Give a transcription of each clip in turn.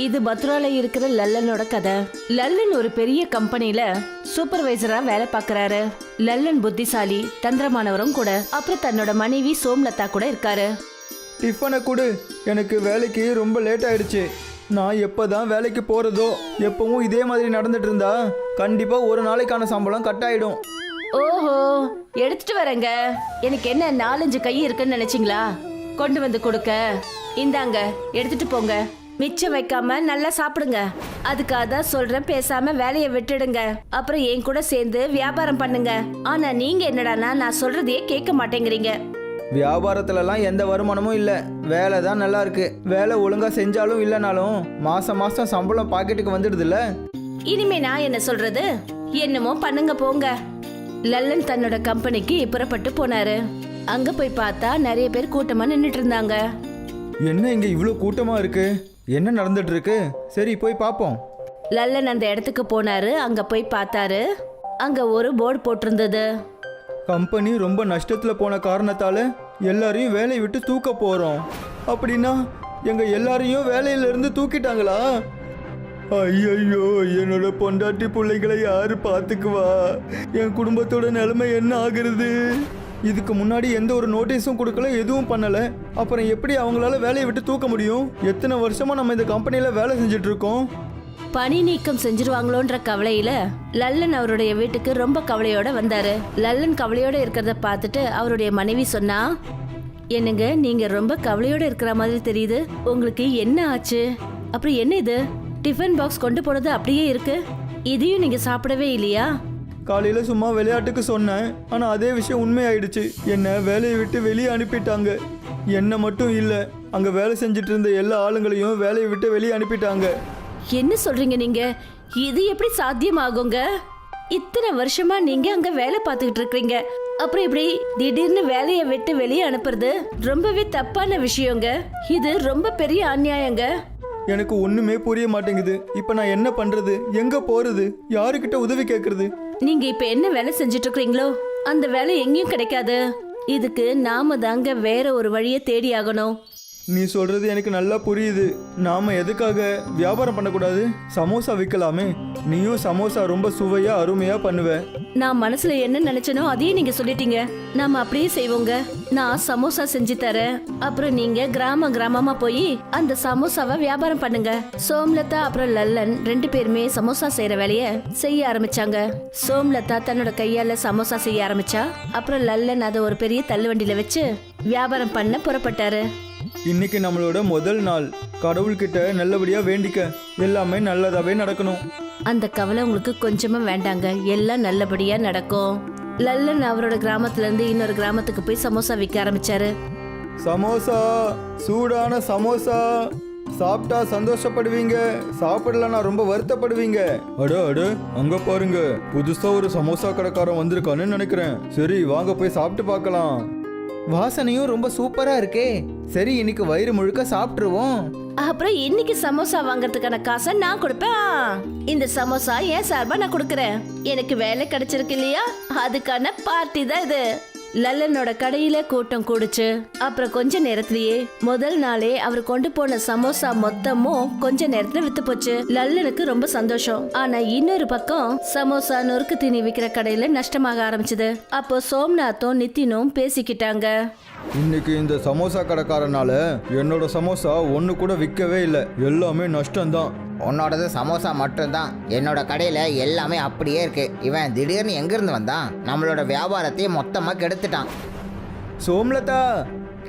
இது மதுரால இருக்கிற லல்லனோட கதை. லல்லன் ஒரு பெரிய கம்பெனில சூப்பர்வைசரா வேலை பார்க்கறாரு. லல்லன் புத்திசாலி, தந்திரமானவரும் கூட. அப்புறம் தன்னோட மனைவி சோம்லதா கூட இருக்காரு. டிஃபனை கொடு, எனக்கு வேலைக்கு ரொம்ப லேட் ஆயிடுச்சு. நான் எப்போதான் வேலைக்கு போகிறதோ, எப்பவும் இதே மாதிரி நடந்துட்டு இருந்தா கண்டிப்பாக ஒரு நாளைக்கான சம்பளம் கட் ஆயிடும். ஓஹோ, எடுத்துட்டு வரேங்க. எனக்கு என்ன 4-5 கை இருக்குன்னு நினைச்சீங்களா? கொண்டு வந்து கொடுக்க. இந்தாங்க, எடுத்துட்டு போங்க. மிச்சம் வைக்காம நல்லா சாப்பிடுங்க. அதுக்காக தான் சொல்றேன், பேசாம வேலையை விட்டுடுங்க. அப்புறம் என் கூட சேர்ந்து வியாபாரம் பண்ணுங்க. ஆனா நீங்க என்னடானா நான் சொல்றதையே கேட்க மாட்டேங்கிறீங்க. வியாபாரத்துலலாம் எந்த வருமானமும் இல்லை. வேலை தான் நல்லா இருக்கு. வேலை ஒழுங்காக செஞ்சாலும் இல்லைனாலும் மாதம் மாதம் சம்பளம் பாக்கெட்டுக்கு வந்துடுதுல்ல. இனிமே நான் என்ன சொல்றது? என்னமோ பண்ணுங்க போங்க. லல்லன் தன்னோட கம்பெனிக்கு புறப்பட்டு போனாரு. அங்க போய் பார்த்தா நிறைய பேர் கூட்டமா நின்னுட்டு இருந்தாங்க. என்ன இங்க இவ்வளோ கூட்டமா இருக்கு? என்ன நடந்துட்டு இருக்கு? சரி போய் பார்ப்போம். லல்லன் அந்த இடத்துக்கு போனாரு. அங்க போய் பார்த்தாரு. அங்க ஒரு போர்டு போட்டிருந்தது. கம்பெனி ரொம்ப நஷ்டத்தில் போன காரணத்தால எல்லாரையும் வேலையை விட்டு தூக்க போகிறோம். அப்படின்னா எங்க எல்லாரையும் வேலையிலிருந்து தூக்கிட்டாங்களா? ஐயோ, என்னோட பொண்டாட்டி பிள்ளைகளை யாரு பார்த்துக்குவா? என் குடும்பத்தோட நிலைமை என்ன ஆகுறது? இதுக்கு முன்னாடி எந்த ஒரு நோட்டீஸும் கொடுக்கல, எதுவும் பண்ணல. அப்புறம் எப்படி அவங்களால வேலையை விட்டு தூக்க முடியும்? எத்தனை வருஷமா நம்ம இந்த கம்பெனியில வேலை செஞ்சுட்டு இருக்கோம். பணி நீக்கம் செஞ்சிருவாங்களோன்ற கவலையில லல்லன் அவருடைய வீட்டுக்கு ரொம்ப கவலையோட வந்தாரு. லல்லன் கவலையோட இருக்கிறத பார்த்துட்டு அவருடைய மனைவி சொன்னா, என்னங்க நீங்க ரொம்ப கவலையோட இருக்கிற மாதிரி தெரியுது. உங்களுக்கு என்ன ஆச்சு? அப்புறம் என்ன இது? டிஃபன் பாக்ஸ் கொண்டு போனது அப்படியே இருக்கு. இதையும் நீங்க சாப்பிடவே இல்லையா? காலையில சும்மா விளையாட்டுக்கு சொன்னேன், ஆனா அதே விஷயம் உண்மையாயிடுச்சு. என்ன வேலையை விட்டு வெளியே அனுப்பிட்டாங்க. என்ன மட்டும் இல்ல, அங்க வேலை செஞ்சுட்டு இருந்த எல்லா ஆளுங்களையும் வேலையை விட்டு வெளியே அனுப்பிட்டாங்க. என்ன சொல்றீங்க நீங்க? இது எப்படி சாத்தியமாகுங்க? இத்தனை வருஷமா நீங்க அங்க வேலை பார்த்துக்கிட்டு இருக்கீங்க. அப்புறம் இப்படி திடீர்னு வேலையை விட்டு வெளியே அனுப்புறது ரொம்பவே தப்பான விஷயங்க. இது ரொம்ப பெரிய அநியாயங்க. எனக்கு ஒண்ணுமே புரிய மாட்டேங்குது. இப்ப நான் என்ன பண்றது? எங்க போறது? யாருக்கிட்ட உதவி கேட்கறது? நீங்க இப்ப என்ன வேலை செஞ்சுட்டு இருக்கீங்களோ அந்த வேலை எங்கேயும் கிடைக்காது. இதுக்கு நாம தாங்க வேற ஒரு வழியை தேடி ஆகணும். நீ சொல்றது எனக்கு நல்லா புரியுது. நாம எதுக்காக வியாபாரம் பண்ணக்கூடாது? சமோசா விற்கலாமே. நீயும் சமோசா ரொம்ப சுவையா அருமையா பண்ணுவ. நான் மனசுல என்ன நினைச்சனோ அதையே நீங்க சொல்லிட்டீங்க. நாம அப்படியே செய்வோங்க. நான் சமோசா செஞ்சு தரேன். அப்புறம் நீங்க கிராமமா போய் அந்த சமோசாவை வியாபாரம் பண்ணுங்க. சோம்லதா அப்புறம் லல்லன் 2 பேருமே சமோசா செய்யற வேலைய செய்ய ஆரம்பிச்சாங்க. சோம்லதா தன்னோட கையால சமோசா செய்ய ஆரம்பிச்சா. அப்புறம் லல்லன் அதை ஒரு பெரிய தள்ளுவண்டியில வச்சு வியாபாரம் பண்ண புறப்பட்டாரு. இன்னைக்கு நம்மளோட முதல் நாள். கடவுள்கிட்ட நல்லபடியா வேண்டிக்க. எல்லாமே நல்லதாவே நடக்கணும். அந்த கவலை உங்களுக்கு கொஞ்சமா வேண்டாங்க. எல்லாம் நல்லபடியா நடக்கும். லல்லன் அவரோட கிராமத்துல இருந்து இன்னொரு கிராமத்துக்கு போய் சமோசா விற்க ஆரம்பிச்சாரு. சமோசா, சூடான சமோசா. சாப்பிட்டா சந்தோஷப்படுவீங்க, சாப்பிடலன்னா ரொம்ப வருத்தப்படுவீங்க. அட அங்க பாருங்க, புதுசா ஒரு சமோசா கடைக்காரன் வந்திருக்கான்னு நினைக்கிறேன். சரி வாங்க போய் சாப்பிட்டு பார்க்கலாம். வாசனையும் ரொம்ப சூப்பரா இருக்கே. சரி இன்னைக்கு வயிறு முழுக்க சாப்பிட்டுருவோம். அப்புறம் இன்னைக்கு சமோசா வாங்குறதுக்கான காசை நான் கொடுப்பேன். இந்த சமோசா ஏன் சார்பா நான் கொடுக்கறேன். எனக்கு வேலை கிடைச்சிருக்கு இல்லையா, அதுக்கான பார்ட்டி தான் இது. லல்லனோட கடையில கூட்டம் கூடுச்சு. அப்புறம் கொஞ்ச நேரத்திலேயே முதல் நாளே அவர் கொண்டு போன சமோசா மொத்தமும் கொஞ்ச நேரத்துல வித்து போச்சு. லல்லனுக்கு ரொம்ப சந்தோஷம். ஆனா இன்னொரு பக்கம் சமோசா நொறுக்கு தீனி விக்கிற கடையில நஷ்டமாக ஆரம்பிச்சது. அப்போ சோம்நாத்தும் நித்தினும் பேசிக்கிட்டாங்க. இன்னைக்கு இந்த சமோசா கடைக்காரனால என்னோட சமோசா ஒன்று கூட விற்கவே இல்லை. எல்லாமே நஷ்டம்தான். உன்னோடது சமோசா மட்டும்தான். என்னோட கடையில் எல்லாமே அப்படியே இருக்கு. இவன் திடீர்னு எங்கிருந்து வந்தான்? நம்மளோட வியாபாரத்தையே மொத்தமாக கெடுத்துட்டான். சோம்லதா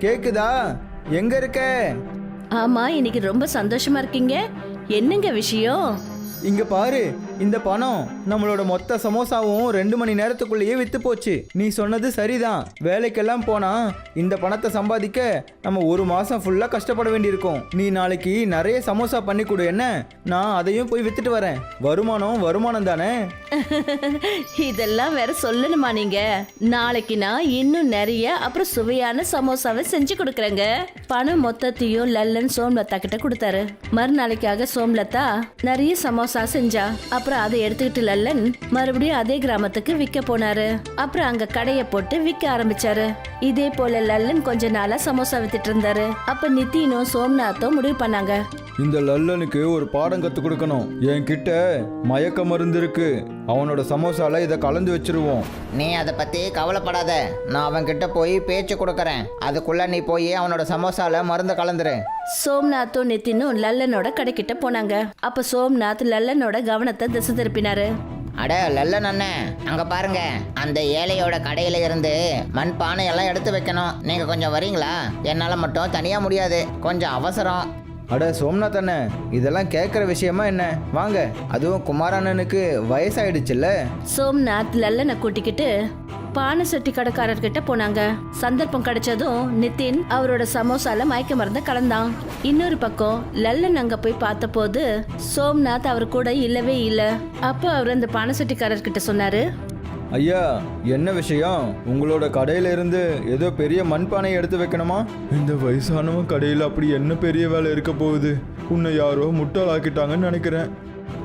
கேக்குதா? எங்க இருக்க? ஆமா, இன்னைக்கு ரொம்ப சந்தோஷமா இருக்கீங்க. என்னங்க விஷயம்? இங்க பாரு, இந்த பணம் நம்மளோட மொத்த சமோசாவும் 2 மணி நேரத்துக்குள்ளேயே வித்து போச்சு. நீ சொன்னது சரிதான். வேலைக்கெல்லாம் போனா இந்த பணத்தை சம்பாதிக்க நம்ம 1 மாசம் ஃபுல்லா கஷ்டப்பட வேண்டியிருக்கும். நீ நாளைக்கு நிறைய சமோசா பண்ணி கொடு. என்ன, நான் அதையும் போய் வித்துட்டு வரேன். வருமானம் தானே. இதெல்லாம் வேற சொல்லணுமா நீங்க? நாளைக்கு நான் இன்னும் நிறைய அப்புறம் சுவையான சமோசாவை செஞ்சு கொடுக்கறேங்க. பணம் மொத்தத்தையும் லல்லன் சோம்லதா கிட்ட கொடுத்தாரு. மறுநாளைக்காக சோம்லதா நிறைய சமோசா செஞ்சா. அப்புறம் அதை எடுத்துக்கிட்டு லல்லன் மறுபடியும் அதே கிராமத்துக்கு விற்க போனாரு. அப்புறம் அங்க கடைய போட்டு விற்க ஆரம்பிச்சாரு. இதே போல லல்லன் கொஞ்ச நாளா சமோசா வித்துட்டு இருந்தாரு. அப்ப நித்தினும் சோம்நாத்தும் முடிவு பண்ணாங்க, இந்த லல்லனுக்கு ஒரு பாடம் கற்றுக் கொடுக்கணும். என்கிட்ட மயக்க மருந்து இருக்கு, அவனோட சமோசால இதை கலந்து வச்சிருவோம். நீ அதை பற்றி கவலைப்படாத, நான் அவன்கிட்ட போய் பேச்சு கொடுக்குறேன். அதுக்குள்ளே நீ போய் அவனோட சமோசால மருந்து கலந்துரு. சோம்நாத்தும் நித்தினும் லல்லனோட கடைக்கிட்ட போனாங்க. அப்ப சோம்நாத் லல்லனோட கவனத்தை திசை திருப்பினாரு. அட லல்லன் அண்ணன், அங்கே பாருங்க, அந்த ஏழையோட கடையில் இருந்து மண் பானையெல்லாம் எடுத்து வைக்கணும். நீங்கள் கொஞ்சம் வரீங்களா? என்னால் மட்டும் தனியாக முடியாது, கொஞ்சம் அவசரம். அட சோம்நாத் அண்ணன், இதெல்லாம் கேட்குற விஷயமா என்ன? வாங்க. அதுவும் குமார் அண்ணனுக்கு வயசாயிடுச்சுல்ல. சோம்நாத் லல்லனை கூட்டிக்கிட்டு பானை சட்டி கடைக்காரர்கிட்ட போனாங்க. சந்தர்ப்பம் கிடைச்சதும் நிதின் அவரோட சமோசால மயக்க மருந்த கலந்தான். இன்னொரு பக்கம் லல்லன் அங்க போய் பார்த்த போது சோம்நாத் அவர் கூட இல்லவே இல்ல. அப்ப அவர் அந்த பானை சட்டிக்காரர்கிட்ட சொன்னாரு, ஐயா, என்ன விஷயம்? உங்களோட கடையில இருந்து ஏதோ பெரிய மண்பானையை எடுத்து வைக்கணுமா? இந்த வயசானவன் கடையில் அப்படி என்ன பெரிய வேலை இருக்க போகுது? உன்னை யாரோ முட்டாளாக்கிட்டாங்கன்னு நினைக்கிறேன்.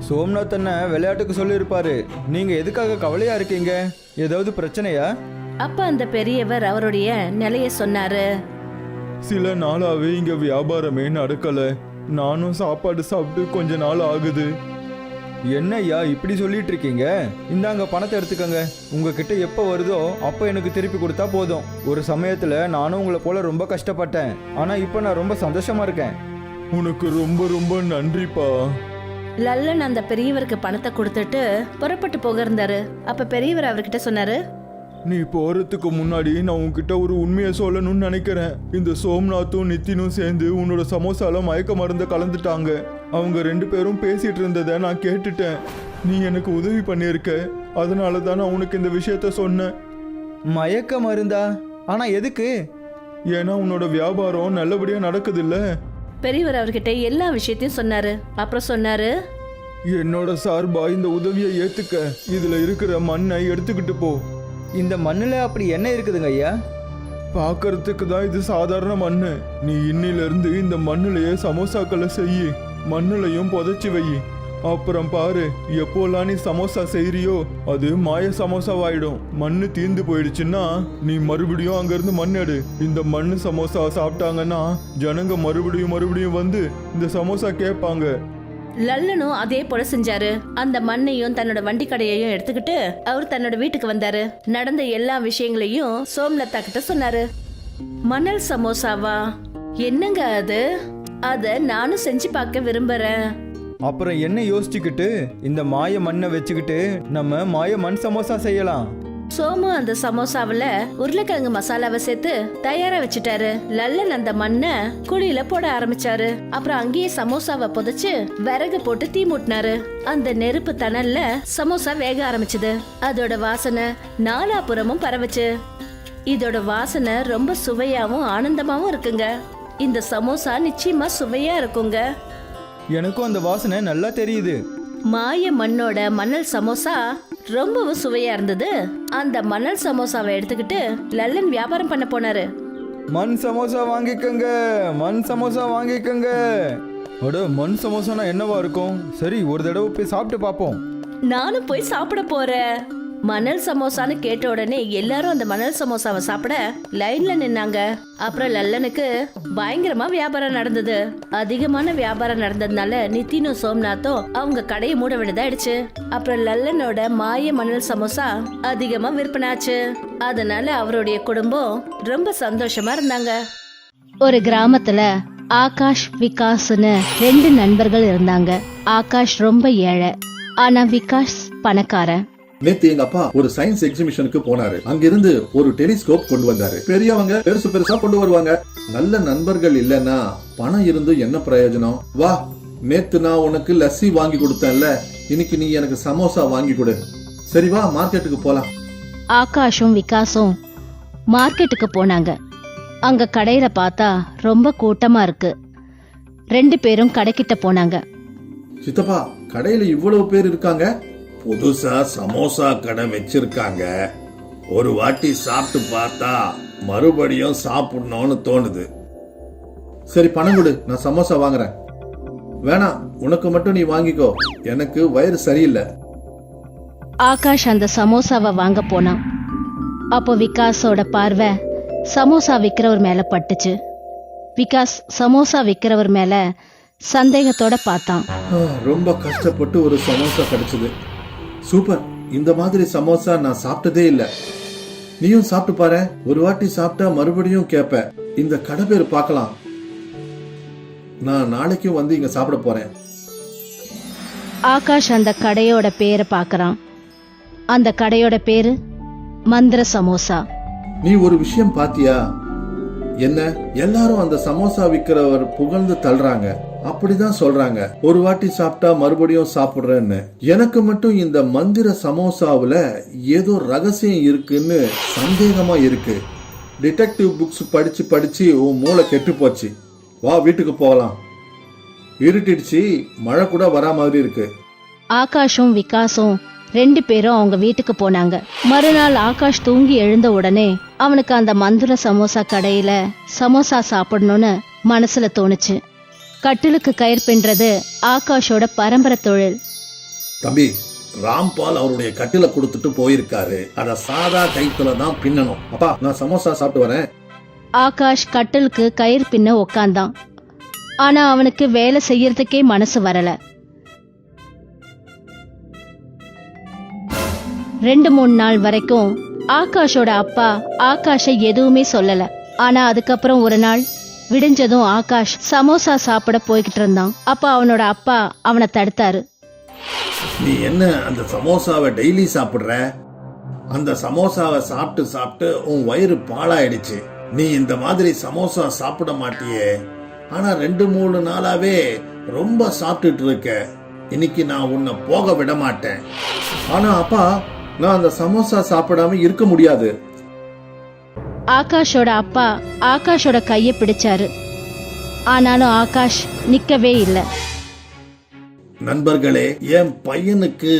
சோம்நாத் அண்ணன் விளையாட்டுக்கு சொல்லியிருப்பாரு. நீங்க எதுக்காக கவலையா இருக்கீங்க? ஏதாவது பிரச்சனையா? அப்ப அந்த பெரியவர் அவருடைய நிலைய சொன்னாரு. சில நாளாவே இங்க வியாபாரமே நடக்கல. நானும் சாப்பாடு சாப்பிட்டு கொஞ்ச நாள் ஆகுது. என்னய்யா இப்படி சொல்லிட்டு இருக்கீங்க? இந்தாங்க பணத்தை எடுத்துக்கங்க. உங்ககிட்ட எப்போ வருதோ அப்போ எனக்கு திருப்பி கொடுத்தா போதும். ஒரு சமயத்துல நானும் உங்களை போல ரொம்ப கஷ்டப்பட்டேன், ஆனா இப்போ நான் ரொம்ப சந்தோஷமா இருக்கேன். உனக்கு ரொம்ப ரொம்ப நன்றிப்பா. லல்லன் அந்த பெரியவருக்கு பணத்தை கொடுத்துட்டு புறப்பட்டு போக இருந்தாரு. அப்ப பெரியவர் அவர்கிட்ட சொன்னாரு, நீ போறதுக்கு முன்னாடி நான் உன்கிட்ட ஒரு உண்மையை சொல்லணும்னு நினைக்கிறேன். இந்த சோம்நாத்தும் நித்தினும் சேர்ந்து உன்னோட சமோசால மயக்க மருந்த கலந்துட்டாங்க. அவங்க 2 பேரும் பேசிட்டு இருந்ததை நான் கேட்டுட்டேன். நீ எனக்கு உதவி பண்ணியிருக்க, அதனால தான் நான் உனக்கு இந்த விஷயத்த சொன்னேன். மயக்க மருந்தா? ஆனா எதுக்கு? ஏன்னா உன்னோட வியாபாரம் நல்லபடியா நடக்குது இல்ல. பெரியவர் அவர்கிட்ட எல்லா விஷயத்தையும் சொன்னாரு. அப்புறம் சொன்னாரு, என்னோட சார்பா இந்த உதவியை ஏத்துக்க. இதுல இருக்கிற மண்ணை எடுத்துக்கிட்டு போ. இந்த மண்ணுல அப்படி என்ன இருக்குதுங்க ஐயா? பார்க்கறதுக்கு தான் இது சாதாரண மண்ணு. நீ இன்னில இருந்து இந்த மண்ணுலயே சமோசாக்களை செய்யி, மண்ணுலையும் புதைச்சி வை. அப்புறம் பாரு, எப்போலாம் நீ சமோசா செய்யறியோ அது மாய சமோசாவாயிடும். மண்ணு தீர்ந்து போயிடுச்சுன்னா நீ மறுபடியும் அங்கிருந்து மண் எடு. இந்த மண்ணு சமோசா சாப்பிட்டாங்கன்னா ஜனங்க மறுபடியும் வந்து இந்த சமோசா கேட்பாங்க. லல்லனும் அதே போல செஞ்சாரு. அந்த மண்ணையும் தன்னோட வண்டி கடையையும் எடுத்துக்கிட்டு அவர் தன்னோட வீட்டுக்கு வந்தாரு. நடந்த எல்லா விஷயங்களையும் சோம்லதா கிட்ட சொன்னாரு. மணல் சமோசாவா? என்னங்க அது? அத நானும் செஞ்சு பார்க்க விரும்புறேன். அப்புறம் என்ன யோசிச்சுக்கிட்டு இந்த மாய மண்ணை வச்சுக்கிட்டு நம்ம மாய மண் சமோசா செய்யலாம். சோமு அந்த சமோசாவில உருளைக்கிழங்கு மசாலாவை சேர்த்து தயாரா வச்சுட்டாரு. லல்லன் அந்த மண்ணை குழியில போட ஆரம்பிச்சாரு. அப்புறம் அங்கேயே சமோசாவை புதைச்சு விறகு போட்டு தீ மூட்டினாரு. அந்த நெருப்பு தணல்ல சமோசா வேக ஆரம்பிச்சது. அதோட வாசனை நாலாபுறமும் பரவுச்சு. இதோட வாசனை ரொம்ப சுவையாவும் ஆனந்தமாவும் இருக்குங்க. இந்த சமோசா நிச்சயமா சுவையா இருக்குங்க. எனக்கும் அந்த வாசனை நல்லா தெரியுது. மாய மண்ணோட மணல் சமோசா ரொம்பவும் சுவையா இருந்தது. அந்த மணல் சமோசாவை எடுத்துக்கிட்டு லல்லன் வியாபாரம் பண்ண போனாரு. மண் சமோசா வாங்கிக்கங்க, மண் சமோசா வாங்கிக்கங்க. அட, மண் சமோசானா என்னவா இருக்கும்? சரி, ஒரு தடவை போய் சாப்பிட்டு பார்ப்போம். நானும் போய் சாப்பிட போறேன். மணல் சமோசான்னு கேட்ட உடனே எல்லாரும் அந்த மணல் சமோசாவை சாப்பிட லைன்ல நின்னாங்க. அப்புறம் லல்லனுக்கு பயங்கரமா வியாபாரம் நடந்தது. அதிகமான வியாபாரம் நடந்ததுனால நித்தினும் சோம்நாத்தும் அவங்க கடையை மூட வேண்டியதாயிடுச்சு. அப்புறம் லல்லனோட மாய மணல் சமோசா அதிகமா விற்பனாச்சு. அதனால அவருடைய குடும்பம் ரொம்ப சந்தோஷமா இருந்தாங்க. ஒரு கிராமத்துல ஆகாஷ் விகாஸ்னு 2 நண்பர்கள் இருந்தாங்க. ஆகாஷ் ரொம்ப ஏழை, ஆனா விகாஸ் பணக்காரன். நேத்து எங்க அப்பா ஒரு சயின்ஸ் எக்ஸிபிஷனுக்கு போனாரு. அங்கிருந்து ஒரு டெலிஸ்கோப் கொண்டு வந்தாரு. பெரியவங்க பெருசா கொண்டு வருவாங்க. நல்ல நண்பர்கள் இல்லைன்னா பணம் இருந்து என்ன பிரயோஜனம்? வா, நேத்து நான் உனக்கு லஸ்ஸி வாங்கி கொடுத்தேன்ல, இன்னைக்கு நீ எனக்கு சமோசா வாங்கி கொடு. சரி வா, மார்க்கெட்டுக்கு போலாம். ஆகாஷும் விகாஸும் மார்க்கெட்டுக்கு போனாங்க. அங்க கடையில பார்த்தா ரொம்ப கூட்டமா இருக்கு. 2 பேரும் கடைக்கிட்ட போனாங்க. சித்தப்பா, கடையில இவ்வளவு பேர் இருக்காங்க. புதுசா சமோசா கடை வச்சிருக்காங்க. ஒரு வாட்டி சாப்பிட்டு பார்த்தா மறுபடியும் சாப்பிடணும்னு தோணுது. சரி, பணம் கொடு, நான் சமோசா வாங்குறேன். வேணாம், உனக்கு மட்டும் நீ வாங்கிக்கோ, எனக்கு வயிறு சரியில்லை. ஆகாஷ் அந்த சமோசாவை வாங்க போனான். அப்போ விகாஸோட பார்வை சமோசா விக்கிறவர் மேல பட்டுச்சு. விகாஸ் சமோசா விக்கிறவர் மேல சந்தேகத்தோட பார்த்தான். ரொம்ப கஷ்டப்பட்டு ஒரு சமோசா கிடைச்சது. சூப்பர், இந்த மாதிரி சமோசா நான் சாப்பிட்டதே இல்ல. நீயும் சாப்பிட்டு பாரு. ஒரு வாட்டி சாப்பிட்டா மறுபடியும் கேப்ப. இந்த கடை பேர் பார்க்கலாம். நான் நாளைக்கும் வந்து இங்க சாப்பிட போறேன். ஆகாஷ் அந்த கடையோட பேரை பார்க்கறான். அந்த கடையோட பேரு மந்திர சமோசா. நீ ஒரு விஷயம் பாத்தியா? என்ன, எல்லாரும் அந்த சமோசா விக்கிறவர் புகழ்ந்து தள்ளுறாங்க. அப்படிதான் சொல்றாங்க, ஒரு வாட்டி சாப்பிட்டா மறுபடியும் சாப்பிடுறேன்னு. எனக்கு மட்டும் இந்த மந்திர சமோசாவுல ஏதோ ரகசியம் இருக்குன்னு சந்தேகமா இருக்கு. டிடெக்டிவ் புக்ஸ் படிச்சு படிச்சு உன் மூளை கெட்டு போச்சு. வா, வீட்டுக்கு போகலாம். இருட்டிடுச்சு, மழை கூட வரா மாதிரி இருக்கு. ஆகாஷும் விகாஸும் 2 பேரும் அவங்க வீட்டுக்கு போனாங்க. மறுநாள் ஆகாஷ் தூங்கி எழுந்த உடனே அவனுக்கு அந்த மந்திர சமோசா கடையில சமோசா சாப்பிடணும்னு மனசுல தோணுச்சு. கட்டிலுக்கு கயிறு பின்றது ஆகாஷோட பரம்பரை தொழில். தம்பி, ராம்பால் அவருடைய கட்டில கொடுத்துட்டு போயிருக்காரு. அத சாதா கைத்துல தான் பின்னணும். அப்பா, நான் சமோசா சாப்பிட்டு வரேன். ஆகாஷ் கட்டிலுக்கு கயிறு பின்ன உக்காந்தான். ஆனா அவனுக்கு வேலை செய்யறதுக்கே மனசு வரல. 2-3 நாள் வரைக்கும் ஆகாஷோட அப்பா ஆகாஷை எதுவுமே சொல்லல. ஆனா அதுக்கப்புறம் ஒரு நாள் விடிஞ்சதும் ஆகாஷ் சமோசா சாப்பிட போய்கிட்டு இருந்தான். அப்ப அவனோட அப்பா அவனை தடுத்தாரு. நீ என்ன அந்த சமோசாவை டெய்லி சாப்பிடுற? அந்த சமோசாவை சாப்பிட்டு சாப்பிட்டு உன் வயிறு பாழாயிடுச்சு. நீ இந்த மாதிரி சமோசா சாப்பிட மாட்டியே. ஆனா 2-3 நாளாவே ரொம்ப சாப்பிட்டுட்டு இருக்க. இன்னைக்கு நான் உன்னை போக விட மாட்டேன். ஆனா அப்பா, நான் அந்த சமோசா சாப்பிடாம இருக்க முடியாது. ஆகாஷோட அப்பா ஆகாஷோட கைய பிடிச்சாரு. ஆனாலும் ஆகாஷ் நிக்கவே இல்லை. நண்பர்களே, என் பையனுக்கு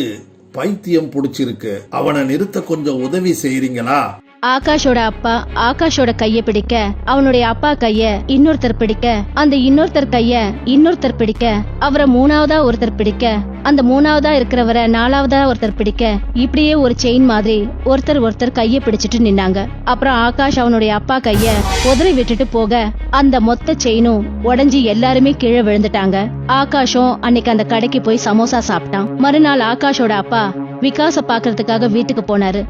பைத்தியம் பிடிச்சிருக்கு. அவனை நிறுத்த கொஞ்சம் உதவி செய்றீங்களா? ஆகாஷோட அப்பா ஆகாஷோட கைய பிடிக்க, அவனுடைய அப்பா கைய இன்னொருத்தர் பிடிக்க, அந்த இன்னொருத்தர் கைய இன்னொருத்தர் பிடிக்க, அவரை 3ஆவதா ஒருத்தர் பிடிக்க, அந்த 3ஆவதா இருக்கிறவரை 4ஆவதா ஒருத்தர் பிடிக்க, இப்படியே ஒரு செயின் மாதிரி ஒருத்தர் கைய பிடிச்சிட்டு நின்னாங்க. அப்புறம் ஆகாஷ் அவனுடைய அப்பா கைய உதறி விட்டுட்டு போக அந்த மொத்த செயினும் உடைஞ்சி எல்லாருமே கீழே விழுந்துட்டாங்க. ஆகாஷும் அன்னைக்கு அந்த கடைக்கு போய் சமோசா சாப்பிட்டான். மறுநாள் ஆகாஷோட அப்பா விகாஸ பாக்குறதுக்காக வீட்டுக்கு போனாரு.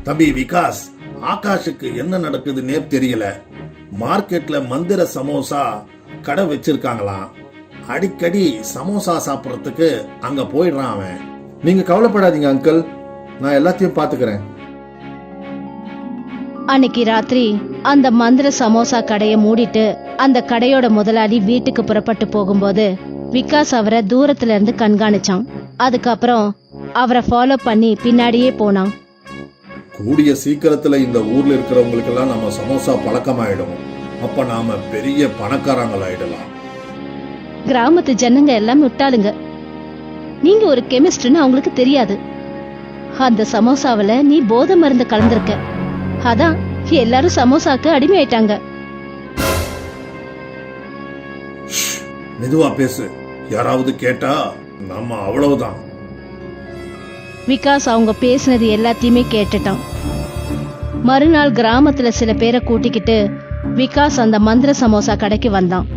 தம்பி விகாஸ், ஆகாஷுக்கு என்ன நடக்குதுன்னே தெரியல. மார்க்கெட்ல மந்திர சமோசா கடை வச்சிருக்காங்களாம். அடிக்கடி சமோசா சாப்பிடறதுக்கு அங்க போயிடுறான் அவன். நீங்க கவலைப்படாதீங்க அங்கிள், நான் எல்லாத்தையும் பாத்துக்கிறேன். அன்னைக்கு ராத்திரி அந்த மந்திர சமோசா கடைய மூடிட்டு அந்த கடையோட முதலாளி வீட்டுக்கு புறப்பட்டு போகும்போது விகாஸ் அவரை தூரத்துல இருந்து கண்காணிச்சான். அதுக்கப்புறம் அவரை ஃபாலோ பண்ணி பின்னாடியே போனான். கூடிய சீக்கிரத்துல இந்த ஊர்ல இருக்கிறவங்களுக்கு எல்லாம் நம்ம சமோசா பழக்கமாயிடும். அப்ப நாம பெரிய பணக்காரங்களாயிடலாம். கிராமத்து ஜனங்க எல்லாம் விட்டாளுங்க. நீங்க ஒரு கெமிஸ்ட்னு அவங்களுக்கு தெரியாது. அந்த சமோசாவில நீ போதை மருந்து கலந்திருக்க. அதான் எல்லாரும் சமோசாக்கு அடிமையாயிட்டாங்க. மெதுவா பேசு, யாராவது கேட்டா நம்ம அவ்வளவுதான். விகாஸ் அவங்க பேசினது எல்லாத்தையுமே கேட்டுட்டான். மறுநாள் கிராமத்துல சில பேரை கூட்டிக்கிட்டு விகாஸ் அந்த மந்திர சமோசா கடைக்கு வந்தான்.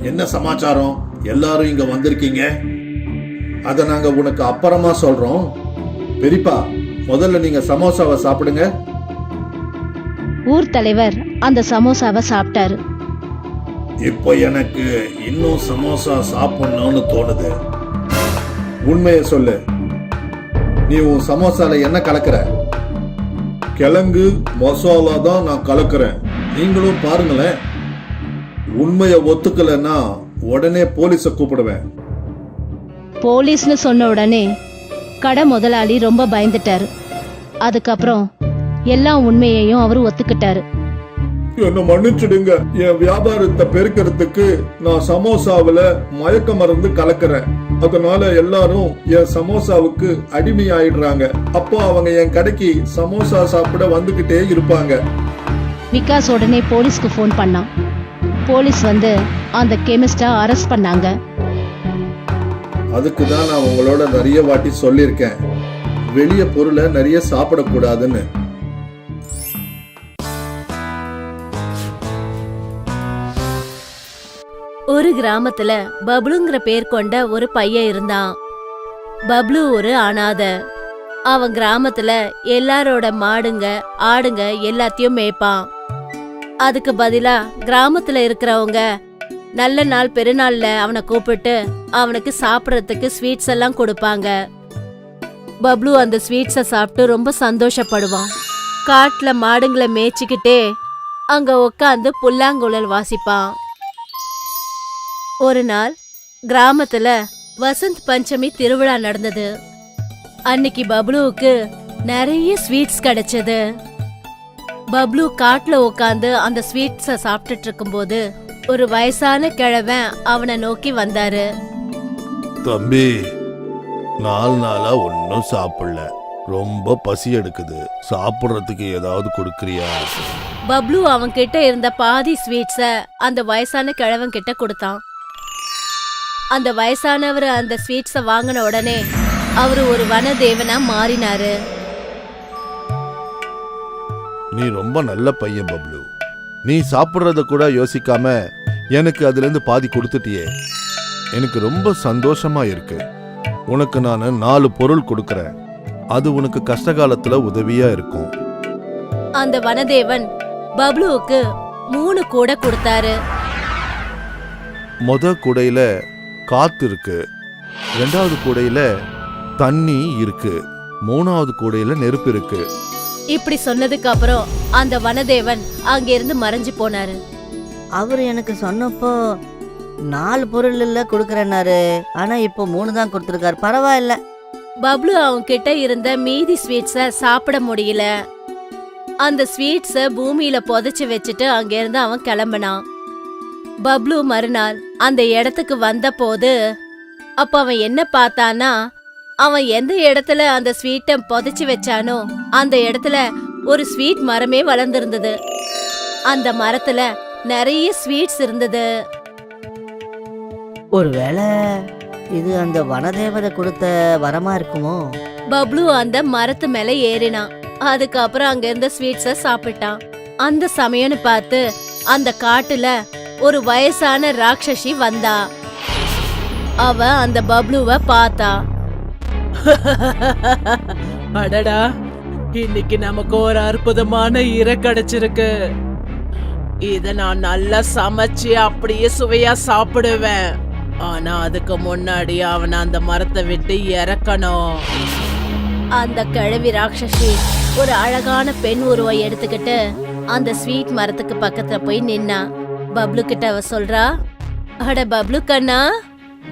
என்ன சமாச்சாரம்? எல்லாரும் இங்க வந்திருக்கீங்க. அத நாங்க உனக்கு அப்புறமா சொல்றோம். பெரியப்பா, முதல்ல நீங்க சமோசாவை சாப்பிடுங்க. ஊர் தலைவர் அந்த சமோசாவை சாப்பிட்டாரு. இப்போ எனக்கு இன்னும் சமோசா சாப்பிடணும்னு தோணுது. உண்மையை சொல்லு, நீ உன் சமோசால என்ன கலக்குற? கிழங்கு மசாலா தான் நான் கலக்குறேன். நீங்களும் பாருங்களேன். உண்மையை ஒத்துக்கலன்னா உடனே போலீஸை கூப்பிடுவேன். போலீஸ்னு சொன்ன உடனே கடை முதலாளி ரொம்ப பயந்துட்டாரு. அதுக்கப்புறம் எல்லா உண்மையையும் அவரு ஒத்துக்கிட்டாரு. என்ன மன்னிச்சிடுங்க, என் வியாபாரத்தை பெருக்கிறதுக்கு நான் சமோசாவில மயக்க மருந்து கலக்குறேன். அதனால எல்லாரும் என் சமோசாவுக்கு அடிமையாயிடுறாங்க. அப்போ அவங்க என் கடைக்கு சமோசா சாப்பிட வந்துகிட்டே இருப்பாங்க. விகாஸ் உடனே போலீஸ்க்கு ஃபோன் பண்ணான். போலீஸ் வந்து அந்த கெமிஸ்டை அரெஸ்ட் பண்ணாங்க. அதுக்கு தான் நான் உங்களோட நிறைய வாட்டி சொல்லியிருக்கேன், வெளிய பொருளை நிறைய சாப்பிடக்கூடாதுன்னு. ஒரு கிராமத்துல பப்ளுங்கிற பேர் கொண்ட ஒரு பையன் இருந்தான். பப்ளு ஒரு அனாதை. அவன் கிராமத்துல எல்லாரோட மாடுங்க ஆடுங்க எல்லாத்தையும் மேய்ப்பான். அதுக்கு பதிலா கிராமத்துல இருக்கிறவங்க நல்ல நாள் பெருநாள்ல அவனை கூப்பிட்டு அவனுக்கு சாப்பிடறதுக்கு ஸ்வீட்ஸ் எல்லாம் கொடுப்பாங்க. பப்ளு அந்த ஸ்வீட்ஸை சாப்பிட்டு ரொம்ப சந்தோஷப்படுவான். காட்டுல மாடுங்களை மேய்ச்சிக்கிட்டே அங்க உட்காந்து புல்லாங்குழல் வாசிப்பான். ஒரு நாள் கிராமத்துல வசந்த் பஞ்சமி திருவிழா நடந்தது. அன்னைக்கு பப்ளுவுக்கு நிறைய ஸ்வீட்ஸ் கிடைச்சது. பப்ளு காட்டுல உட்காந்து அந்த ஸ்வீட்ஸ சாப்பிட்டுட்டு இருக்கும்போது ஒரு வயசான கிழவன் அவனை நோக்கி வந்தாரு. தம்பி, 4 நாளா ஒன்னும் சாப்பிடல, ரொம்ப பசி எடுக்குது, சாப்பிடுறதுக்கு ஏதாவது கொடுக்கறியா? பப்ளு அவன் கிட்ட இருந்த பாதி ஸ்வீட்ஸ அந்த வயசான கிழவன் கிட்ட கொடுத்தான். அந்த வயசானவர் அந்த ஸ்வீட்ஸ வாங்கின உடனே அவரு ஒரு வனதேவனா மாறினாரு. நீ ரொம்ப நல்ல பையன் பப்ளு. நீ சாப்பிடுறத கூட யோசிக்காம எனக்கு அதுல இருந்து பாதி கொடுத்துட்டியே, எனக்கு ரொம்ப சந்தோஷமா இருக்கு. உனக்கு நான் 4 பொருள் கொடுக்கறேன், அது உனக்கு கஷ்ட காலத்துல உதவியா இருக்கும். அந்த வனதேவன் பப்ளுவுக்கு 3 கூடை கொடுத்தாரு. மொத கூடையில காத்து இருக்கு, 2வது கூடையில தண்ணி இருக்கு, 3வது கூடையில நெருப்பு இருக்கு. இப்படி சொன்னதுக்கு அப்புறம் அந்த வனதேவன் அங்கிருந்து மறைஞ்சு போனாரு. அவர் எனக்கு சொன்னப்போ 4 பொருள் இல்ல கொடுக்கறேன்னாரு. ஆனா இப்போ 3 தான் கொடுத்துருக்காரு. பரவாயில்ல. பப்ளு அவங்க கிட்ட இருந்த மீதி ஸ்வீட்ஸ சாப்பிட முடியல. அந்த ஸ்வீட்ஸ பூமியில புதைச்சு வச்சுட்டு அங்கிருந்து அவன் கிளம்பினான். பப்ளு மறுநாள் அந்த இடத்துக்கு வந்த போது அப்ப அவன் என்ன பார்த்தானா, அவன் எந்த இடத்துல அந்த ஸ்வீட்டை புதைச்சு வச்சானோ அந்த இடத்துல ஒரு ஸ்வீட் மரமே வளர்ந்திருந்தது. அந்த மரத்துல நிறைய ஸ்வீட்ஸ் இருந்தது. ஒருவேளை இது அந்த வனதேவதை கொடுத்த வரமா இருக்குமோ? பப்ளு அந்த மரத்து மேல ஏறினான். அதுக்கப்புறம் அங்க இருந்த ஸ்வீட்ஸ சாப்பிட்டான். அந்த சமயம்னு பார்த்து அந்த காட்டுல ஒரு வயசான ராட்சசி வந்தா. அவ அந்த பப்ளுவ பார்த்தா. அடடா, இன்னைக்கு நமக்கு ஒரு அற்புதமான இரை கிடைச்சிருக்கு. இத நான் நல்லா சமைச்சு அப்படியே சுவையா சாப்பிடுவேன். ஆனா அதுக்கு முன்னாடி அவனை அந்த மரத்தை விட்டு இறக்கணும். அந்த கிழவி ராட்சசி ஒரு அழகான பெண் உருவம் எடுத்துக்கிட்டு அந்த ஸ்வீட் மரத்துக்கு பக்கத்துல போய் நின்னா. பப்ளு கிட்ட அவ சொல்றா, அட பப்ளு கண்ணா,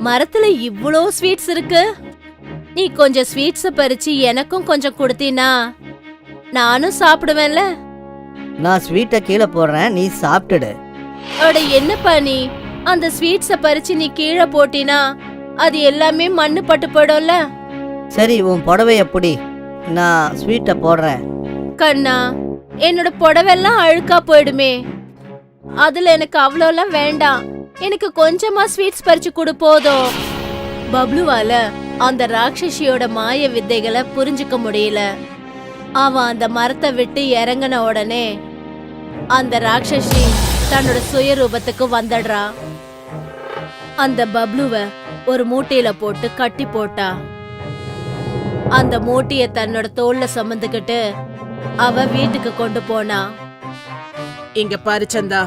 மரத்துல இவ்ளோ ஸ்வீட்ஸ் இருக்கு. நீ கொஞ்சம் ஸ்வீட்ஸ பறிச்சு எனக்கும் கொஞ்சம் கொடுத்தீனா நானும் சாப்பிடுவேன்ல. நான் ஸ்வீட்டை கீழே போடுறேன், நீ சாப்பிட்டுடு. அட என்னப்பா நீ, அந்த ஸ்வீட்ஸ பறிச்சு நீ கீழே போட்டினா அது எல்லாமே மண்ணு பட்டு போயிடும்ல. சரி, உன் புடவை எப்படி? நான் ஸ்வீட்டை போடுறேன். கண்ணா, என்னோட புடவெல்லாம் அழுக்கா போயிடுமே. அதுல எனக்கு அவ்வளோலாம் வேண்டாம். எனக்கு கொஞ்சமா ஸ்வீட்ஸ் பறிச்சு கொடு போதும். பப்ளுவால அந்த ராட்சசியோட மாய வித்தைகளை புரிஞ்சுக்க முடியல. அவன் அந்த மரத்தை விட்டு இறங்கின உடனே அந்த ராட்சசி தன்னோட சுயரூபத்துக்கு வந்துடுறா. அந்த பப்ளுவ ஒரு மூட்டையில போட்டு கட்டி போட்டா. அந்த மூட்டைய தன்னோட தோல்ல சுமந்துக்கிட்டு அவ வீட்டுக்கு கொண்டு போனா. இங்க பாரு சந்தா,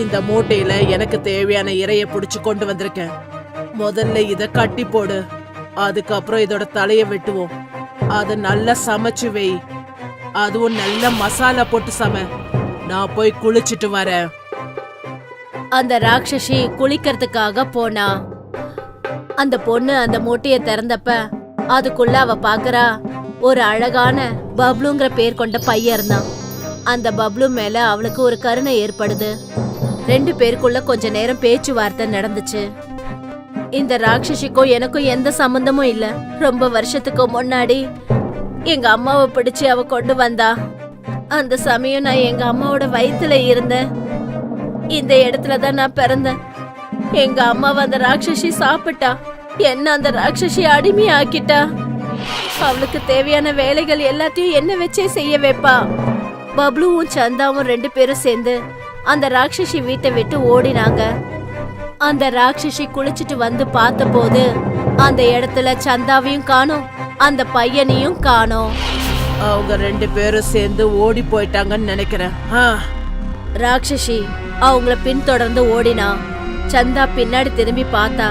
இந்த மூட்டையில எனக்கு தேவையான இரைய புடிச்சு கொண்டு வந்திருக்கேன். முதல்ல இத கட்டி போடு, அதுக்கப்புறம் இதோட தலைய வெட்டுவோம். அத நல்லா சமைச்சு வை, அதுவும் நல்ல மசாலா போட்டு சமை. நான் போய் குளிச்சிட்டு வரேன். அந்த ராட்சசி குளிக்கிறதுக்காக போனா. அந்த பொண்ணு அந்த மூட்டைய திறந்தப்ப அதுக்குள்ள அவ பாக்குறா, ஒரு அழகான பப்ளுங்கிற பேர் கொண்ட பையன் இருந்தான். அந்த பப்ளு மேல அவளுக்கு ஒரு கருணை ஏற்படுது. 2 பேருக்குள்ள கொஞ்ச நேரம் பேச்சுவார்த்தை நடந்துச்சு. இந்த ராட்சசிக்கும் எனக்கும் எந்த சம்பந்தமும் இல்ல. ரொம்ப வருஷத்துக்கு முன்னாடி எங்க அம்மாவை பிடிச்சு அவ கொண்டு வந்தா. அந்த சமயம் நான் எங்க அம்மாவோட வயித்துல இருந்தேன். இந்த இடத்துலதான் நான் பிறந்தேன். எங்க அம்மாவை அந்த ராட்சசி சாப்பிட்டா. என்ன அந்த ராட்சசி அடிமையாக்கிட்டா. அவளுக்கு தேவையான வேலைகள் எல்லாத்தையும் என்ன வச்சே செய்ய வைப்பா. பப்ளுவும் சந்தாவும் 2 பேரும் சேர்ந்து அந்த ராட்சசி வீட்டை விட்டு ஓடினாங்க. அந்த ராட்சசி குளிச்சிட்டு வந்து பார்த்தபோது அந்த இடத்துல சந்தாவையும் காணோம், அந்த பையனையும் காணோம். அவங்க 2 பேரும் சேர்ந்து ஓடி போயிட்டாங்கன்னு நினைக்கிறேன். ராட்சசி அவங்கள பின்தொடர்ந்து ஓடினா. சந்தா பின்னாடி திரும்பி பார்த்தா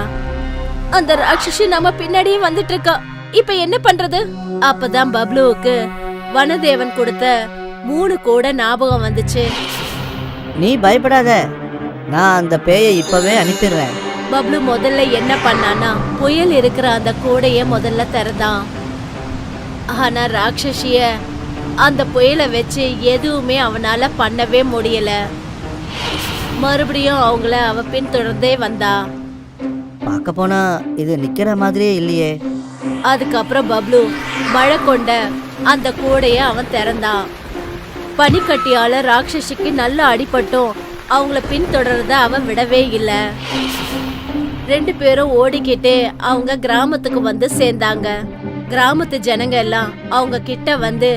அந்த ராட்சசி நம்ம பின்னாடியே வந்துட்டு இருக்கா. இப்ப என்ன பண்றது? அப்பதான் பப்ளுவுக்கு வனதேவன் கொடுத்த 3 கூட ஞாபகம் வந்துச்சு. நீ பயப்படாத, நான் அந்த பேயை இப்பவே அனுப்பிடுறேன். பப்ளு முதல்ல என்ன பண்ணானா, புயல் இருக்கிற அந்த கூடைய முதல்ல திறந்தான். ஆனா ராட்சசிய அந்த புயலை வச்சு எதுவுமே அவனால பண்ணவே முடியல. மறுபடியும் அவங்கள அவ பின்தொடர்ந்தே வந்தா. பார்க்க போனா இது நிக்கிற மாதிரியே இல்லையே. அதுக்கப்புறம் பப்ளு மழை கொண்ட அந்த கூடைய அவன் திறந்தான். பனிக்கட்டியால ராட்சசிக்கு நல்ல அடிபட்டும் அவங்கள பின்தொடர்றத அவன் விடவே இல்லை. 2 பேரும் ஓடிக்கிட்டே அவங்க கிராமத்துக்கு வந்து சேர்ந்தாங்க. கிராமத்து ஜனங்க எல்லாம் அவங்க கிட்ட வந்து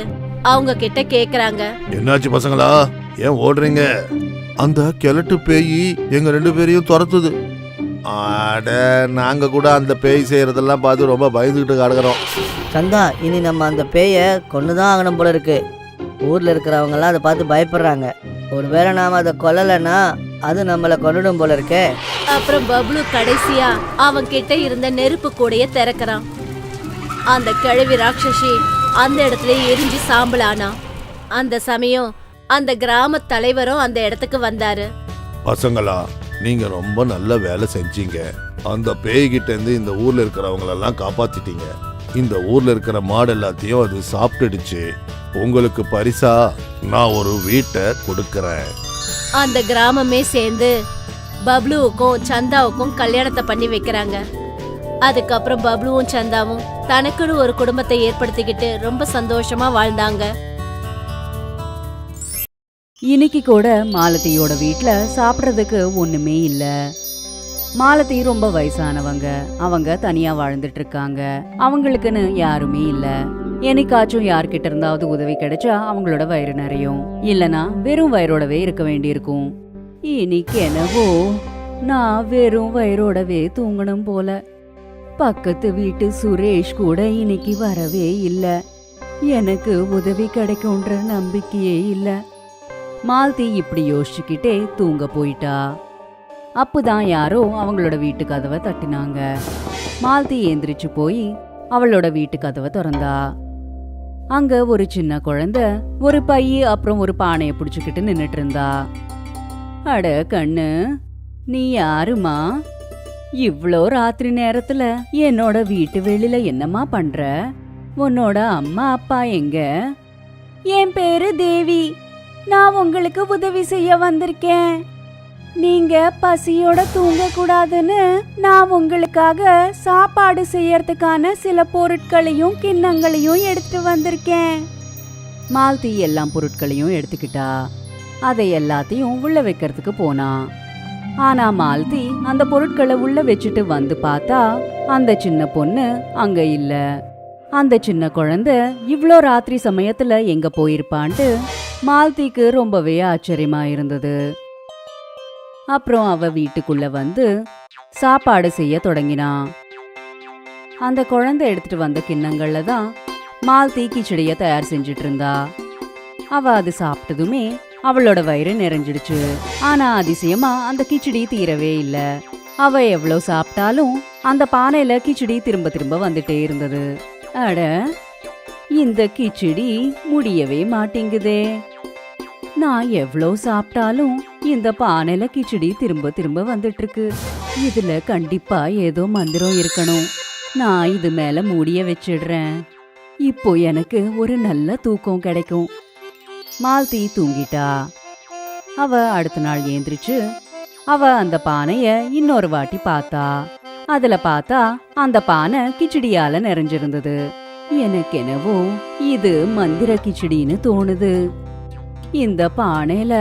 அவங்க கிட்ட கேக்குறாங்க, என்னாச்சு பசங்களா, ஏன் ஓடுறீங்க? அந்த கிழட்டு பேய் எங்க 2 பேரையும் துரத்துது. ஆட, நாங்க கூட அந்த பேய் செய்யறதெல்லாம் பார்த்து ரொம்ப பயந்துகிட்டு கிடக்குறோம். சந்தா, இனி நம்ம அந்த பேயை கொண்டுதான் ஆகணும் போல இருக்கு. ஊர்ல இருக்கிறவங்க எல்லாம் அதை பார்த்து பயப்படுறாங்க. ஒருவேளை நாம அதை கொல்லலைன்னா அது நம்மளை கொண்டுடும் போல இருக்கே. அப்புறம் பப்ளு கடைசியா அவன் கிட்ட இருந்த நெருப்பு கூடைய திறக்கிறான். அந்த கிழவி ராட்சசி அந்த இடத்துல எரிஞ்சு சாம்பலானா. அந்த சமயம் அந்த கிராம தலைவரும் அந்த இடத்துக்கு வந்தாரு. பசங்களா, நீங்க ரொம்ப நல்ல வேலை செஞ்சீங்க. அந்த பேய்கிட்ட இருந்து இந்த ஊர்ல இருக்கிறவங்களெல்லாம் காப்பாத்திட்டீங்க. இந்த ஊர்ல இருக்கிற மாடு எல்லாத்தையும் அது சாப்பிட்டுடுச்சு. உங்களுக்கு பரிசா நான் ஒரு வீட்டை கொடுக்கறேன். அந்த கிராமமே சேர்ந்து பப்ளுவுக்கும் சந்தாவுக்கும் கல்யாணத்தை பண்ணி வைக்கிறாங்க. அதுக்கப்புறம் பப்ளுவும் சந்தாவும் தனக்குன்னு ஒரு குடும்பத்தை ஏற்படுத்திக்கிட்டு ரொம்ப சந்தோஷமா வாழ்ந்தாங்க. இன்னைக்கு கூட மாலதியோட வீட்ல சாப்பிட்றதுக்கு ஒண்ணுமே இல்ல. மாலதி ரொம்ப வயசானவங்க, அவங்க தனியா வாழ்ந்துட்டு இருக்காங்க. அவங்களுக்குன்னு யாருமே இல்ல. என்னைக்காச்சும் யார்கிட்ட இருந்தாவது உதவி கிடைச்சா அவங்களோட வயிறு நிறையும், இல்லனா வெறும் வயிறோடவே இருக்க வேண்டியிருக்கும். இன்னைக்கு என்னவோ நான் வெறும் வயிறோடவே தூங்கணும் போல. பக்கத்து வீட்டு சுரேஷ் கூட இன்னைக்கு வரவே இல்ல. எனக்கு உதவி கிடைக்கும்ன்ற நம்பிக்கையே இல்ல. மாலதி இப்படி யோசிச்சுக்கிட்டே தூங்க போயிட்டா. அப்பதான் யாரோ அவங்களோட வீட்டு கதவை தட்டினாங்க. மாலதி எந்திரிச்சு போய் அவளோட வீட்டு கதவை திறந்தா. அங்க ஒரு சின்ன குழந்தை ஒரு பைய அப்புறம் ஒரு பானைய புடிச்சுக்கிட்டு நின்னுட்டு இருந்தா. அட கண்ணு, நீ யாருமா? இவ்ளோ ராத்திரி நேரத்துல என்னோட வீட்டு வெளியில என்னம்மா பண்ற? உன்னோட அம்மா அப்பா எங்க? என் பேரு தேவி. நான் உங்களுக்கு உதவி செய்ய வந்திருக்கேன். நீங்க பசியோட தூங்க கூடாதுன்னு நான் உங்களுக்காக சாப்பாடு செய்யறதுக்கான சில பொருட்களையும் கிண்ணங்களையும் எடுத்துட்டு வந்திருக்கேன். மாலதி எல்லா பொருட்களையும் எடுத்துக்கிட்டா. அதை எல்லாத்தையும் உள்ள வைக்கிறதுக்கு போனா. ஆனா மாலதி அந்த பொருட்களை உள்ள வச்சுட்டு வந்து பார்த்தா அந்த சின்ன பொண்ணு அங்க இல்ல. அந்த சின்ன குழந்தை இவ்ளோ ராத்திரி சமயத்துல எங்க போயிருப்பான்ட்டு மாலதிக்கு ரொம்பவே ஆச்சரியமா இருந்தது. அப்புறம் அவ வீட்டுக்குள்ள வந்து சாப்பாடு செய்ய தொடங்கினா. அந்த குழந்தை எடுத்துட்டு வந்த கிண்ணங்கள்ல தான் மாலதி கிச்சடிய தயார் செஞ்சுட்டு இருந்தா. அவ அது சாப்பிட்டதுமே அவளோட வயிறு நிறைஞ்சிடுச்சு. ஆனா அதிசயமா அந்த கிச்சடி தீரவே இல்ல. அவ எவ்வளவு சாப்பிட்டாலும் அந்த பானையில கிச்சடி திரும்ப திரும்ப வந்துட்டே இருந்தது. அட, இந்த கிச்சடி முடியவே மாட்டேங்குதே. நான் எவ்வளவு சாப்பிட்டாலும் இந்த பானையில கிச்சடி திரும்ப திரும்ப வந்துட்டு இருக்கு. இதுல கண்டிப்பா ஏதோ மந்திரம் இருக்கணும். நான் இது மேல மூடிய வச்சிடுறேன். இப்போ எனக்கு ஒரு நல்ல தூக்கம் கிடைக்கும். மாலதி தூங்கிட்டா. அவ அடுத்த நாள் ஏந்திரிச்சு அவ அந்த பானைய இன்னொரு வாட்டி பார்த்தா. அதுல பார்த்தா அந்த பானை கிச்சடியால நிறைஞ்சிருந்தது. எனக்கு என்னவோ இது மந்திர கிச்சடின்னு தோணுது. இந்த பானையில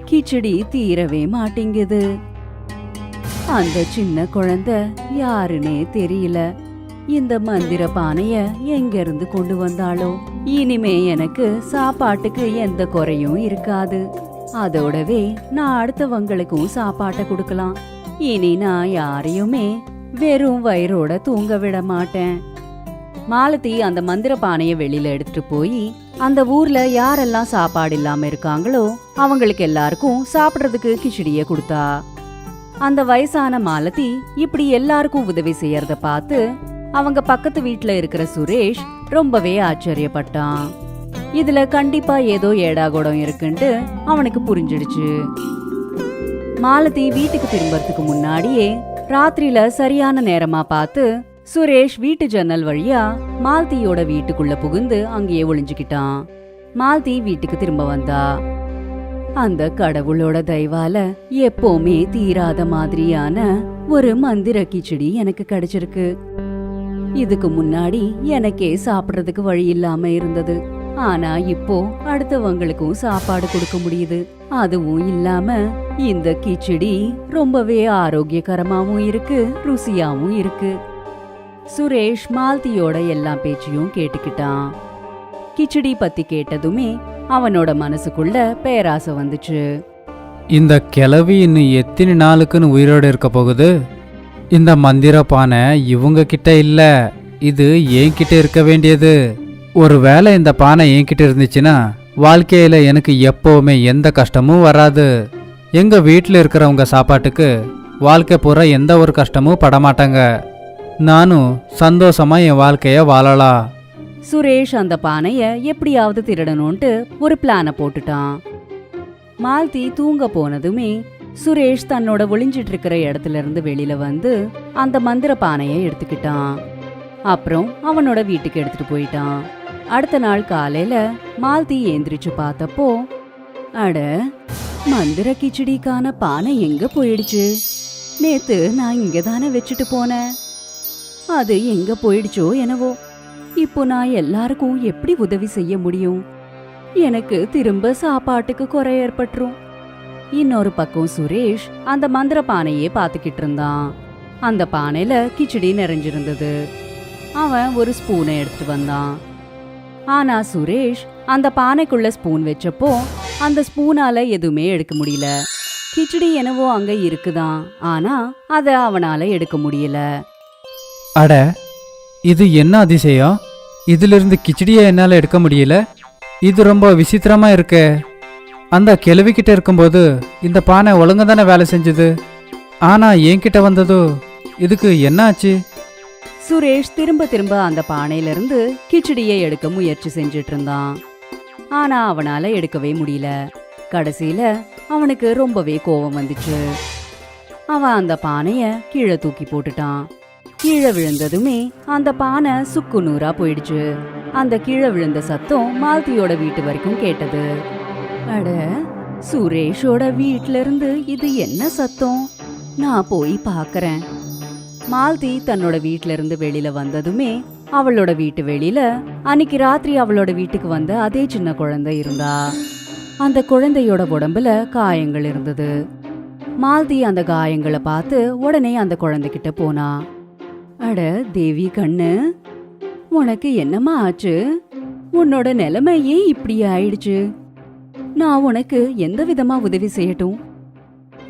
கிச்சடி தீரவே மாட்டேங்குது. அந்த சின்ன குழந்தை யாருன்னே தெரியல. இந்த மந்திர பானைய எங்க இருந்து கொண்டு வந்தாளோ? இனிமே எனக்கு சாப்பாட்டுக்கு எந்த குறையும் இருக்காது. அதோடவே நான் அடுத்தவங்களுக்கும் சாப்பாட்டை கொடுக்கலாம். இனி நான் யாரையுமே வெறும் வயிறோட தூங்க விட மாட்டேன். மாலதி அந்த மந்திர பானைய வெளியில எடுத்துட்டு போய் அந்த ஊர்ல யாரெல்லாம் சாப்பாடு இல்லாம இருக்காங்களோ அவங்களுக்கு எல்லாருக்கும் சாப்பிடுறதுக்கு கிச்சடிய கொடுத்தா. அந்த வயசான மாலதி இப்படி எல்லாருக்கும் உதவி செய்யறத பார்த்து அவங்க பக்கத்து வீட்டுல இருக்கிற சுரேஷ் ரொம்பவே ஆச்சரியப்பட்டான். இதுல கண்டிப்பா ஏதோ ஏடாகூடம் இருக்குன்ட்டு அவனுக்கு புரிஞ்சிடுச்சு. மாலதி வீட்டுக்கு திரும்பறதுக்கு முன்னாடியே ராத்திரியில சரியான நேரமா பார்த்து சுரேஷ் வீட்டு ஜன்னல் வழியா மாலதியோட வீட்டுக்குள்ள புகுந்து அங்கேயே ஒளிஞ்சுக்கிட்டான். மாலதி வீட்டுக்கு திரும்ப வந்தா. அந்த கடவுளோட தயவால எப்பவுமே தீராத மாதிரியான ஒரு மந்திர கிச்சடி எனக்கு கிடைச்சிருக்கு. இதுக்கு முன்னாடி எனக்கே சாப்பிடுறதுக்கு வழி இல்லாம இருந்தது. ஆனா இப்போ அடுத்தவங்களுக்கும் சாப்பாடு கொடுக்க முடியுது. அதுவும் இல்லாம இந்த கிச்சடி ரொம்பவே ஆரோக்கியகரமாவும் இருக்கு, ருசியாவும் இருக்கு. சுரேஷ் மாலதியோட எல்லா பேச்சையும் கேட்டுக்கிட்டான். கிச்சடி பத்தி கேட்டதுமே அவனோட மனசுக்குள்ள பேராசை வந்துச்சு. இந்த கிழவி இன்னும் எத்தனை நாளுக்குன்னு உயிரோடு இருக்க போகுது? இந்த மந்திர பானை இவங்க கிட்ட இல்ல, இது என்கிட்ட இருக்க வேண்டியது. ஒருவேளை இந்த பானை என்கிட்ட இருந்துச்சுன்னா வாழ்க்கையில எனக்கு எப்பவுமே எந்த கஷ்டமும் வராது. எங்க வீட்டில் இருக்கிறவங்க சாப்பாட்டுக்கு வாழ்க்கை பூரா எந்த ஒரு கஷ்டமும் படமாட்டாங்க. நானும் சந்தோஷமா என் வாழ்க்கைய வாழலாம். சுரேஷ் அந்த பானைய எப்படியாவது திருடணும்ட்டு ஒரு பிளான போட்டுட்டான். மாலதி தூங்க போனதுமே சுரேஷ் தன்னோட ஒளிஞ்சிட்டு இருக்கிற இடத்துல இருந்து வெளியில வந்து அந்த மந்திர பானைய எடுத்துக்கிட்டான். அப்புறம் அவனோட வீட்டுக்கு எடுத்துட்டு போயிட்டான். அடுத்த நாள் காலையில மாலதி ஏந்திரிச்சு பார்த்தப்போ, அட, மந்திர கிச்சடிக்கான பானை எங்க போயிடுச்சு? நேத்து நான் இங்க தானே வச்சுட்டு போனேன். அது எங்க போயிடுச்சோ என்னவோ. இப்போ நான் எல்லாருக்கும் எப்படி உதவி செய்ய முடியும்? எனக்கு திரும்ப சாப்பாட்டுக்கு குறை ஏற்பட்டுரும். இன்னொரு பக்கம் சுரேஷ் அந்த மந்திர பானையே பார்த்துக்கிட்டு இருந்தான். அந்த பானையில கிச்சடி நிறைஞ்சிருந்தது. அவன் ஒரு ஸ்பூனை எடுத்துட்டு வந்தான். ஆனா சுரேஷ் அந்த பானைக்குள்ள ஸ்பூன் வச்சப்போ அந்த ஸ்பூனால எதுவுமே எடுக்க முடியல. கிச்சடி என்னவோ அங்க இருக்குதான், ஆனா அத அவனால எடுக்க முடியல. அட, இது என்ன அதிசயம்! இதுல இருந்து கிச்சடியை என்னால எடுக்க முடியல. இது ரொம்ப விசித்திரமா இருக்கே. அந்த கிழவிக்கிட்ட இருக்கும்போது இந்த பானை ஒழுங்கா தானே வேலை செஞ்சது. ஆனா என்கிட்ட வந்ததோ இதுக்கு என்ன ஆச்சு? சுரேஷ் திரும்ப திரும்ப அந்த பானையில இருந்து கிச்சடியை எடுக்க முயற்சி செஞ்சிட்டு இருந்தான். ஆனா அவனால எடுக்கவே முடியல. கடைசியில அவனுக்கு ரொம்பவே கோபம் வந்துச்சு. அவன் அந்த பானைய கீழே தூக்கி போட்டுட்டான். கீழே விழுந்ததுமே அந்த பானை சுக்கு நூறா போயிடுச்சு. அந்த கீழே விழுந்த சத்தம் மாலதியோட வீட்டு வரைக்கும் கேட்டது. அட, சுரேஷோட வீட்ல இருந்து இது என்ன சத்தம்? நான் போய் பாக்கறேன். மாலதி தன்னோட வீட்ல இருந்து வெளியில வந்ததுமே அவளோட வீட்டு வெளியில அன்னைக்கு ராத்திரி அவளோட வீட்டுக்கு வந்த அதே சின்ன குழந்தை இருந்தா. அந்த குழந்தையோட உடம்புல காயங்கள் இருந்தது. மாலதி அந்த காயங்களை பார்த்து உடனே அந்த குழந்தைகிட்ட போனா. அட தேவி கண்ணு, உனக்கு என்னம்மா ஆச்சு? உன்னோட நிலைமை ஏன் இப்படி ஆயிடுச்சு? நான் உனக்கு எந்த விதமா உதவி செய்யட்டும்?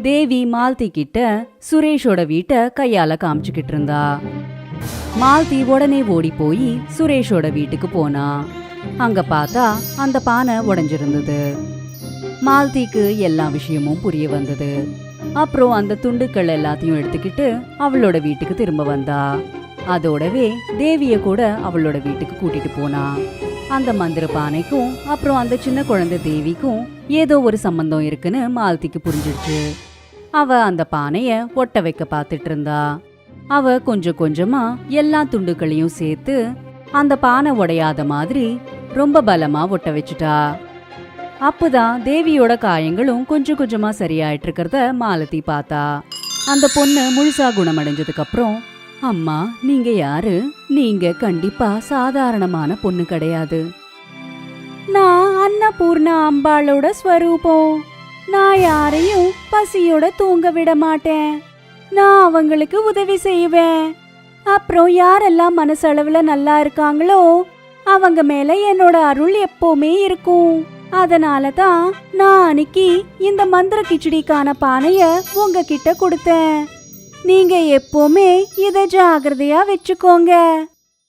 தேவி மாலதி கிட்ட சுரேஷோட வீட்டை கையால காமிச்சுக்கிட்டு இருந்தா. மாலதி உடனே ஓடி போய் சுரேஷோட வீட்டுக்கு போனா. அங்க பார்த்தா அந்த பானை உடைஞ்சிருந்தது. மாலதிக்கு எல்லா விஷயமும் புரிய வந்தது. அப்புறம் அந்த துண்டுக்கள் எல்லாத்தையும் எடுத்துக்கிட்டு அவளோட வீட்டுக்கு திரும்ப வந்தா. அதோடவே தேவிய கூட அவளோட வீட்டுக்கு கூட்டிட்டு போனா. அந்த மந்திர பானைக்கும் அப்புறம் அந்த சின்ன குழந்தை தேவிக்கும் ஏதோ ஒரு சம்பந்தம் இருக்குன்னு மாலதிக்கு புரிஞ்சிடுச்சு. அவ அந்த பானைய ஒட்ட வைக்க பார்த்துட்டு இருந்தா. அவ கொஞ்சம் கொஞ்சமா எல்லா துண்டுகளையும் சேர்த்து அந்த பானை உடையாத மாதிரி ரொம்ப பலமா ஒட்ட வச்சுட்டா. அப்பதான் தேவியோட காயங்களும் கொஞ்சம் கொஞ்சமா சரியாயிட்டு இருக்கிறத மாலதி பார்த்தா. அந்த பொண்ணு முழுசா குணமடைஞ்சதுக்கு அப்புறம், அம்மா, நீங்க யாரு? நீங்க கண்டிப்பா சாதாரணமான பொண்ணு கிடையாது. நான் அன்னபூர்ணா அம்பாளோட ஸ்வரூபம். நான் யாரையும் பசியோட தூங்க விட மாட்டேன். நான் அவங்களுக்கு உதவி செய்வேன். அப்புறம் யாரெல்லாம் மனசளவுல நல்லா இருக்காங்களோ அவங்க மேல என்னோட அருள் எப்பவுமே இருக்கும். அதனாலதான் நான் அன்னைக்கு இந்த மந்திர கிச்சடிக்கான பானைய உங்ககிட்ட கொடுத்தேன். நீங்க எப்பவுமே இத ஜாகிரதையா வச்சுக்கோங்க.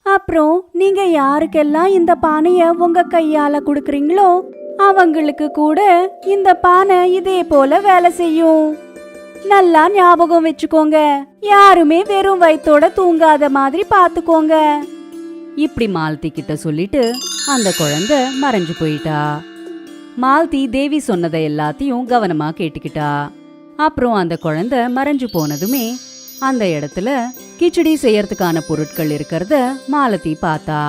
அப்புறம் நீங்க யாருக்கெல்லாம் இந்த பானைய உங்க கையால குடுக்கறீங்களோ அவங்களுக்கு கூட இந்த பானை இதே போல வேலை செய்யும். நல்லா ஞாபகம் வச்சுக்கோங்க. யாருமே வெறும் வயித்தோட தூங்காத மாதிரி பாத்துக்கோங்க. இப்படி மாலதி கிட்ட சொல்லிட்டு அந்த குழந்தை மறைஞ்சு போயிட்டா. மாலதி தேவி சொன்னதை எல்லாத்தையும் கவனமா கேட்டுக்கிட்டா. அப்புறம் அந்த குழந்தை மறைஞ்சு போனதுமே அந்த இடத்துல கிச்சடி செய்யறதுக்கான பொருட்கள் இருக்கிறத மாலதி பார்த்தா.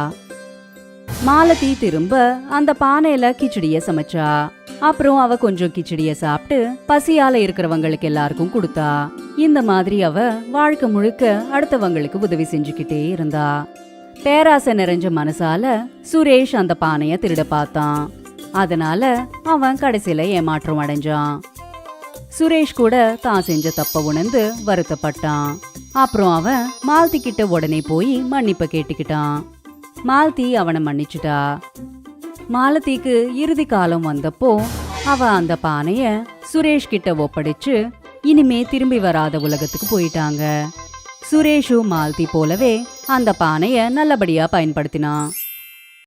மாலதி திரும்ப அந்த பானையில கிச்சடிய சமைச்சா. அப்புறம் அவ கொஞ்சம் கிச்சடிய சாப்பிட்டு பசியால இருக்கிறவங்களுக்கு எல்லாருக்கும் கொடுத்தா. இந்த மாதிரி அவ வாழ்க்கை முழுக்க அடுத்தவங்களுக்கு உதவி செஞ்சுக்கிட்டே இருந்தா. பேராசை நிறைஞ்ச மனசால சுரேஷ் அந்த பானைய திருட பார்த்தான். அதனால அவன் கடைசியில ஏமாற்றம் அடைஞ்சான். சுரேஷ் கூட தான் செஞ்ச தப்ப உணர்ந்து வருத்தப்பட்டான். அப்புறம் அவன் மாலதி கிட்ட உடனே போய் மன்னிப்ப கேட்டுக்கிட்டான். மாலதி அவனை மன்னிச்சுட்டா. மாலதிக்கு இறுதி காலம் வந்தப்போ அவ அந்த பானைய சுரேஷ் கிட்ட ஒப்படைச்சு இனிமே திரும்பி வராத உலகத்துக்கு போயிட்டாங்க. சுரேஷும் மாலதி போலவே அந்த பானைய நல்லபடியா பயன்படுத்தினான்.